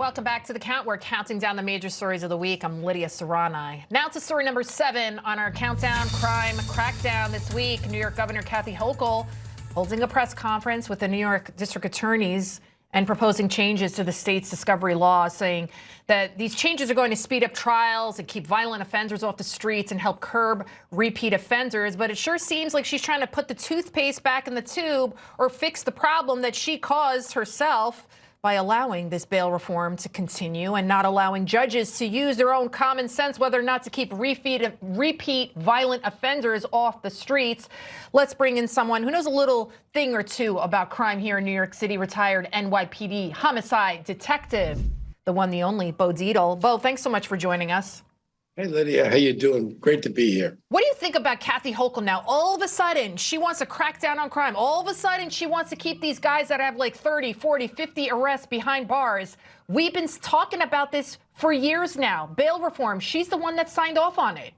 Welcome back to The Count. We're counting down the major stories of the week. I'm Lidia Curanaj. Now to story number 7 on our countdown crime crackdown this week. New York Governor Kathy Hochul holding a press conference with the New York district attorneys and proposing changes to the state's discovery law, saying that these changes are going to speed up trials and keep violent offenders off the streets and help curb repeat offenders. But it sure seems like she's trying to put the toothpaste back in the tube or fix the problem that she caused herself by allowing this bail reform to continue and not allowing judges to use their own common sense whether or not to keep repeat violent offenders off the streets. Let's bring in someone who knows a little thing or two about crime here in New York City, retired NYPD homicide detective, the one, the only, Bo Dietl. Bo, thanks so much for joining us. Hey, Lydia, how you doing? Great to be here. What do you think about Kathy Hochul now? All of a sudden, she wants to crack down on crime. All of a sudden, she wants to keep these guys that have like 30, 40, 50 arrests behind bars. We've been talking about this for years now. Bail reform, she's the one that signed off on it.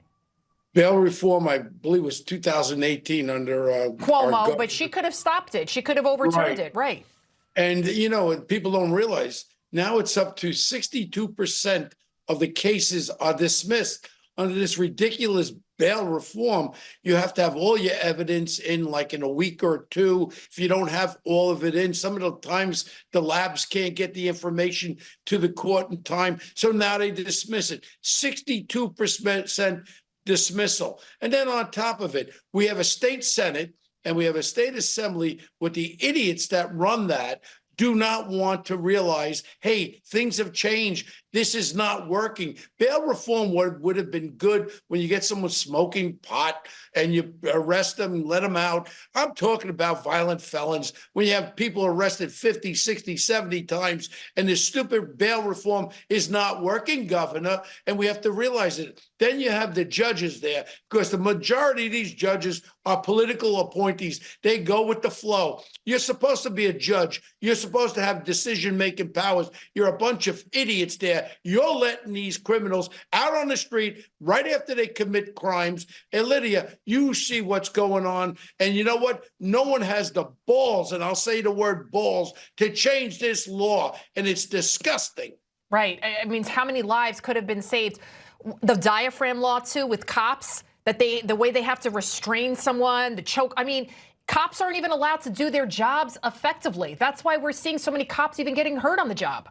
Bail reform, I believe, was 2018 under Cuomo, but she could have stopped it. She could have overturned it, right? And, you know, people don't realize now it's up to 62% of the cases are dismissed. Under this ridiculous bail reform, you have to have all your evidence in like in a week or two. If you don't have all of it in, some of the times the labs can't get the information to the court in time. So now they dismiss it. 62% dismissal. And then on top of it, we have a state Senate and we have a state assembly with the idiots that run that do not want to realize, hey, things have changed. This is not working. Bail reform would have been good when you get someone smoking pot and you arrest them and let them out. I'm talking about violent felons. When you have people arrested 50, 60, 70 times and this stupid bail reform is not working, Governor, and we have to realize it. Then you have the judges there because the majority of these judges are political appointees. They go with the flow. You're supposed to be a judge. You're supposed to have decision-making powers. You're a bunch of idiots there. You're letting these criminals out on the street right after they commit crimes. And Lydia, you see what's going on. And you know what? No one has the balls, and I'll say the word balls, to change this law. And it's disgusting. Right. It means how many lives could have been saved? The diaphragm law, too, with cops, that the way they have to restrain someone, the choke. I mean, cops aren't even allowed to do their jobs effectively. That's why we're seeing so many cops even getting hurt on the job.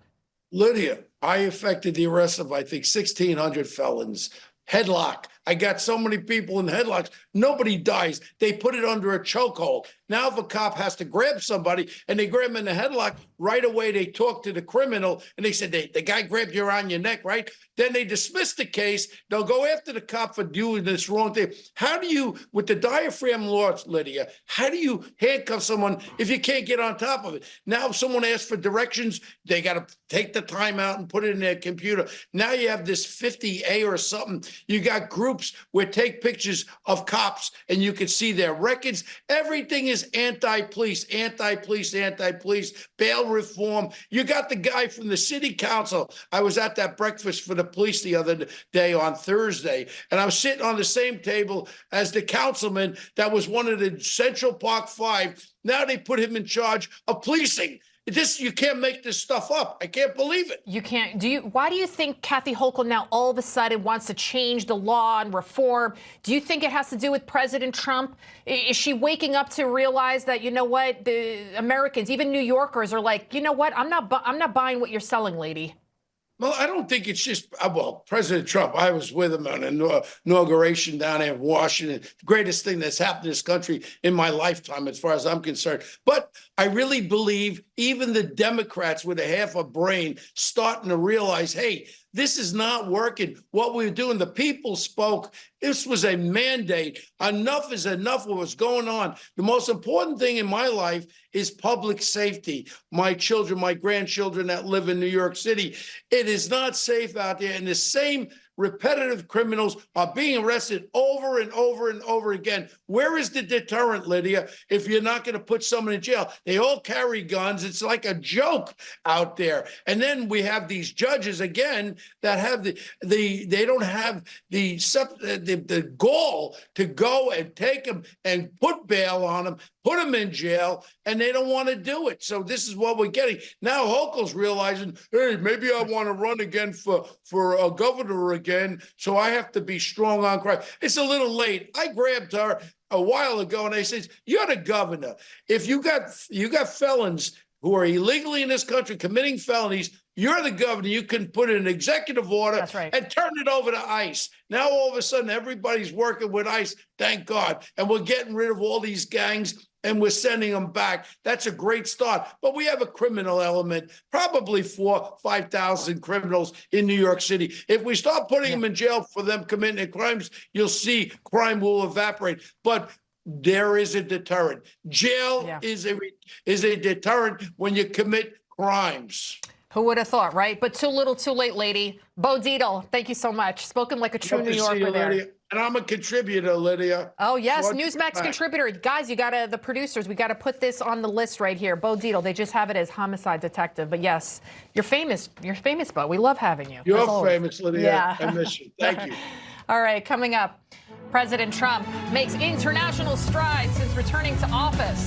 Lydia, I effected the arrest of, I think, 1,600 felons. Headlock. I got so many people in headlocks. Nobody dies. They put it under a chokehold. Now, if a cop has to grab somebody and they grab him in the headlock, right away they talk to the criminal and they said, the guy grabbed you around your neck, right? Then they dismiss the case. They'll go after the cop for doing this wrong thing. How do you, with the diaphragm laws, Lydia, how do you handcuff someone if you can't get on top of it? Now, if someone asks for directions, they got to take the time out and put it in their computer. Now you have this 50A or something. You got groups where take pictures of cops and you can see their records. Everything is anti-police, anti-police, anti-police, bail reform. You got the guy from the city council. I was at that breakfast for the police the other day on Thursday, and I was sitting on the same table as the councilman that was one of the Central Park Five. Now they put him in charge of policing. You can't make this stuff up. I can't believe it. You can't. Why do you think Kathy Hochul now all of a sudden wants to change the law and reform? Do you think it has to do with President Trump? Is she waking up to realize that, you know what, the Americans, even New Yorkers, are like, you know what, I'm not buying what you're selling, lady. Well, I don't think it's just, well, President Trump, I was with him on an inauguration down there in Washington, the greatest thing that's happened in this country in my lifetime, as far as I'm concerned. But I really believe even the Democrats with a half a brain starting to realize, hey, this is not working. What we're doing, the people spoke. This was a mandate. Enough is enough of what's going on. The most important thing in my life is public safety. My children, my grandchildren that live in New York City, it is not safe out there. And the same repetitive criminals are being arrested over and over and over again. Where is the deterrent, Lydia, if you're not going to put someone in jail? They all carry guns. It's like a joke out there. And then we have these judges, again, that have they don't have the gall to go and take them and put bail on them. put them in jail, and they don't want to do it. So this is what we're getting. Now Hochul's realizing, hey, maybe I want to run again for a governor again, so I have to be strong on crime. It's a little late. I grabbed her a while ago, and I said, you're the governor. If you got felons who are illegally in this country committing felonies, you're the governor. You can put in an executive order and turn it over to ICE. Now, all of a sudden, everybody's working with ICE, thank God. And we're getting rid of all these gangs and we're sending them back. That's a great start. But we have a criminal element, probably 5,000 criminals in New York City. If we start putting them in jail for them committing crimes, you'll see crime will evaporate. But there is a deterrent. Jail is a deterrent when you commit crimes. Who would have thought, right? But too little, too late, lady. Bo Dietl, thank you so much. Spoken like a true New Yorker there. Lydia. And I'm a contributor, Lydia. Oh, yes, Newsmax contributor. Guys, the producers, we got to put this on the list right here. Bo Dietl, they just have it as homicide detective. But yes, you're famous. You're famous, Bo. We love having you. You're famous, Lydia. Yeah. I miss you. Thank you. All right, coming up, President Trump makes international strides since returning to office.